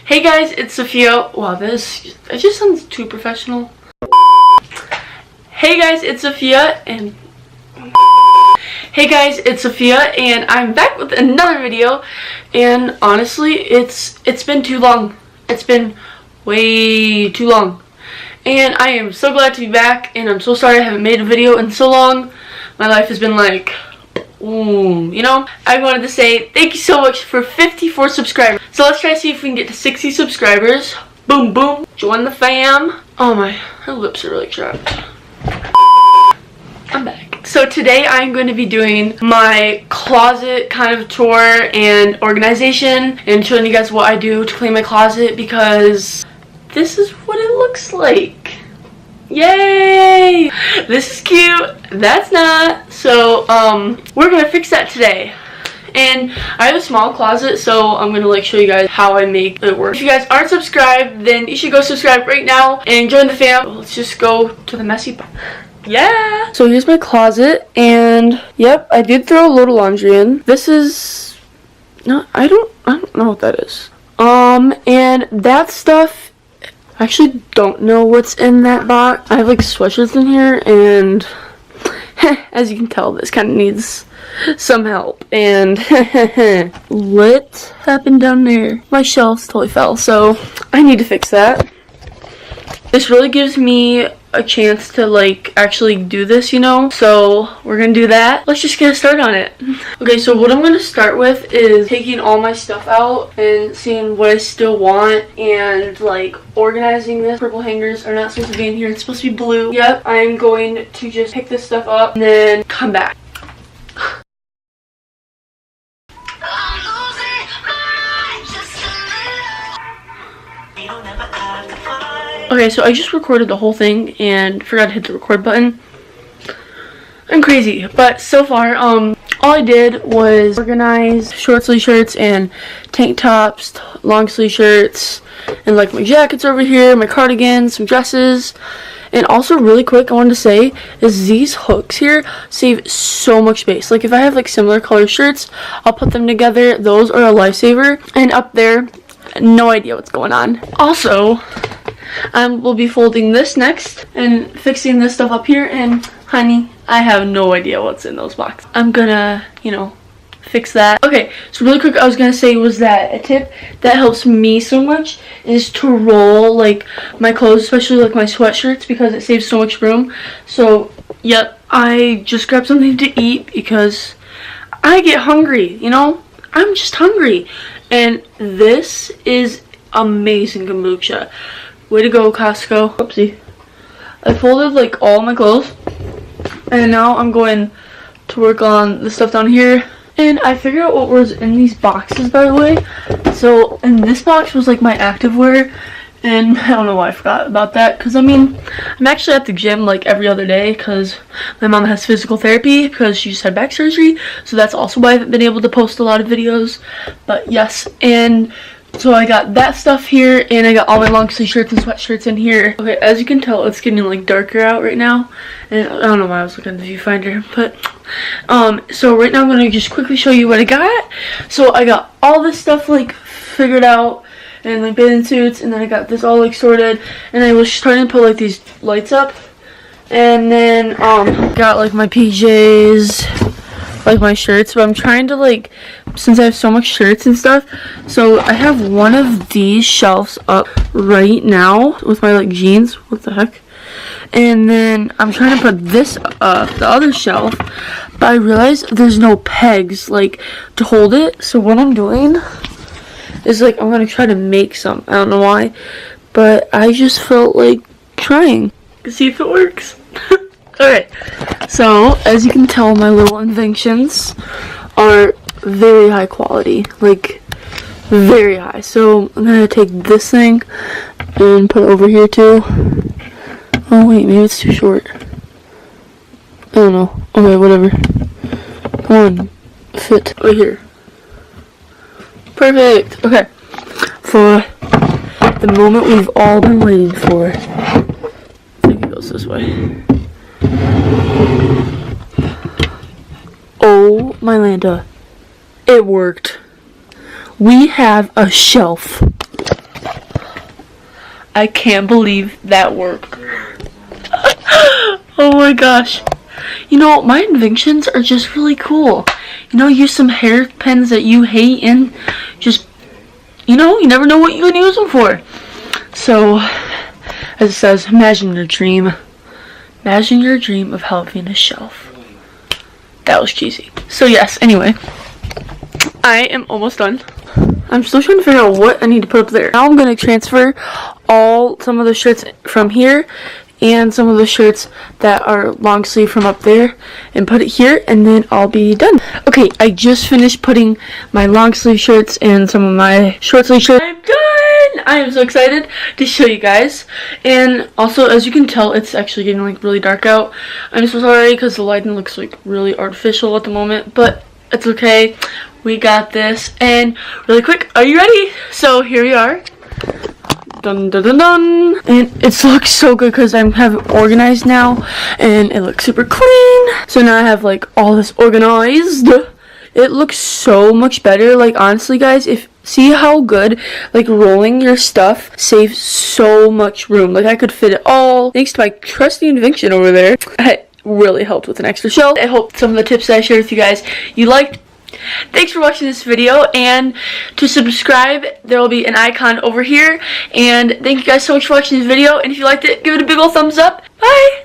Hey guys, it's Sophia. Wow, it just sounds too professional. Hey guys, it's Sophia and I'm back with another video. And honestly, it's been too long. It's been way too long. And I am so glad to be back, and I'm so sorry I haven't made a video in so long. My life has been like, you know. I wanted to say thank you so much for 54 subscribers. So let's try to see if we can get to 60 subscribers. Boom, boom. Join the fam. Oh my, her lips are really chapped. I'm back. So today I'm going to be doing my closet kind of tour and organization and showing you guys what I do to clean my closet, because this is what it looks like. Yay! This is cute. That's not. So we're gonna fix that today. And I have a small closet, so I'm gonna show you guys how I make it work. If you guys aren't subscribed, then you should go subscribe right now and join the fam. Let's just go to the messy part. Yeah! So here's my closet, and yep, I did throw a load of laundry in. This is I don't know what that is. And that stuff, I actually don't know what's in that box. I have sweatshirts in here, and as you can tell, this kind of needs some help. And what happened down there? My shelves totally fell, so I need to fix that. This really gives me a chance to actually do this, you know, so we're gonna do that. Let's just get started on it. Okay, so what I'm gonna start with is taking all my stuff out and seeing what I still want, and organizing this. Purple hangers are not supposed to be in here, it's supposed to be blue. Yep, I'm going to just pick this stuff up and then come back. Okay, so I just recorded the whole thing and forgot to hit the record button. I'm crazy, but so far, all I did was organize short sleeve shirts and tank tops, long sleeve shirts, and my jackets over here, my cardigans, some dresses. And also, really quick, I wanted to say is these hooks here save so much space. If I have similar color shirts, I'll put them together. Those are a lifesaver. And up there, no idea what's going on. Also, we'll be folding this next and fixing this stuff up here, and honey, I have no idea what's in those boxes. I'm gonna, fix that. Okay, so really quick, I was gonna say was that a tip that helps me so much is to roll my clothes, especially my sweatshirts, because it saves so much room. So yep, I just grabbed something to eat because I get hungry, I'm just hungry. And this is amazing kombucha. Way to go, Costco. Oopsie. I folded all my clothes, and now I'm going to work on the stuff down here. And I figured out what was in these boxes, by the way. So in this box was my activewear, and I don't know why I forgot about that, because I'm actually at the gym every other day, because my mom has physical therapy because she just had back surgery. So that's also why I haven't been able to post a lot of videos. But yes, and so I got that stuff here, and I got all my long sleeve shirts and sweatshirts in here. Okay, as you can tell, it's getting darker out right now, and I don't know why I was looking at the viewfinder, but so right now I'm gonna just quickly show you what I got. So I got all this stuff figured out, and bathing suits, and then I got this all sorted, and I was trying to put these lights up, and then got my PJs, my shirts. But I'm trying to since I have so much shirts and stuff, so I have one of these shelves up right now with my jeans. What the heck? And then I'm trying to put this up the other shelf, but I realized there's no pegs to hold it. So what I'm doing is I'm gonna try to make some. I don't know why, but I just felt trying to see if it works. Alright, so as you can tell, my little inventions are very high quality, very high. So I'm gonna take this thing and put it over here too. Oh wait, maybe it's too short. I don't know. Okay, whatever. Come on, fit right here. Perfect. Okay, for the moment we've all been waiting for. I think it goes this way. Oh my Lanta, it worked. We have a shelf. I can't believe that worked. Oh my gosh. You know, my inventions are just really cool. You know, use some hairpins that you hate and just, you know, you never know what you can use them for. So, as it says, imagine your dream. Imagine your dream of having a shelf. That was cheesy. So yes, anyway. I am almost done. I'm still trying to figure out what I need to put up there. Now I'm going to transfer some of the shirts from here and some of the shirts that are long sleeve from up there and put it here, and then I'll be done. Okay, I just finished putting my long sleeve shirts and some of my short sleeve shirts. I'm done! I am so excited to show you guys. And also, as you can tell, it's actually getting like really dark out. I'm so sorry because the lighting looks like really artificial at the moment, but it's okay. We got this. And really quick, are you ready? So here we are. Dun dun dun dun. And it looks so good because I have it organized now and it looks super clean. So now I have like all this organized. It looks so much better. Like honestly guys, see how good like rolling your stuff saves so much room. Like I could fit it all thanks to my trusty invention over there. It really helped with an extra shelf. I hope some of the tips that I shared with you guys you liked. Thanks for watching this video, and to subscribe there will be an icon over here, and thank you guys so much for watching this video, and if you liked it, give it a big old thumbs up. Bye!